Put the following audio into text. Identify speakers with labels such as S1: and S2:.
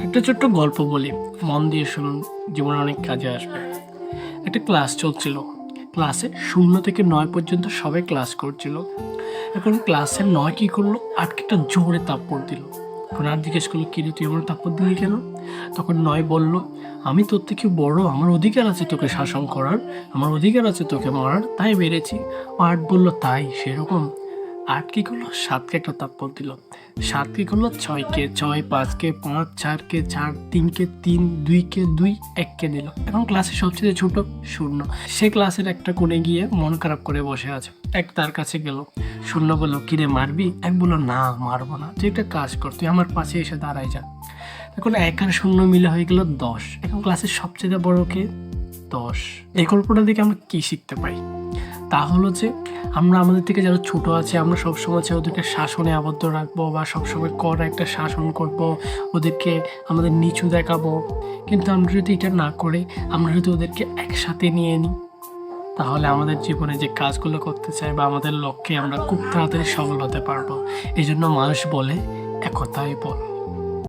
S1: একটা ছোট্ট গল্প বলি, মন দিয়ে শুনুন, জীবনে অনেক কাজে আসবে। একটা ক্লাস চলছিল। ক্লাসে 0 থেকে 9 পর্যন্ত সবাই ক্লাস করছিল। এখন ক্লাসের 9 কী করলো, আটকে একটা জোরে থাপ্পড় দিল। এখন আর জিজ্ঞেস করলো, কিরে তুই আমার থাপ্পড় দিলি কেন? তখন 9 বলল, আমি তোর থেকে বড়, আমার অধিকার আছে তোকে শাসন করার, আমার অধিকার আছে তোকে মারার, তাই বেড়েছি। 8 বলল, তাই সেরকম? 8 কী করলো, 7কে একটা থাপ্পড় দিল। 7 কী করলো, 6কে 6, 5কে 5, 4কে 4, 3কে 3, 2কে 2, 1কে দিল। এখন ক্লাসে সবচেয়ে ছোট 0। সে ক্লাসের একটা কোণে গিয়ে মন খারাপ করে বসে আছে। এক তার কাছে গেল। 0 বলল, কিরে মারবি? এক বলল, না মারবো না, তুই একটা কাজ কর, তুই আমার পাশে এসে দাঁড়াই যা। এখন 1 আর 0 মিলে হয়ে গেল 10। এখন ক্লাসের সবচেয়ে বড় কে? 10। এই গল্পটা থেকে আমরা কী শিখতে পাই? তা হলো যে আমরা আমাদের থেকে যারা ছোট আছে, আমরা সবসময় চাই ওদেরকে শাসনে আবদ্ধ রাখবো বা সবসময় কড়া একটা শাসন করব, ওদেরকে আমাদের নিচু দেখাবো। কিন্তু আমরা যদি এটা না করে আমরা যদি ওদেরকে একসাথে নিয়ে নিই, তাহলে আমাদের জীবনে যে কাজগুলো করতে চাই বা আমাদের লক্ষ্যে আমরা খুব তাড়াতাড়ি সফল হতে পারবো। এই জন্য মানুষ বলে, একতাই বল।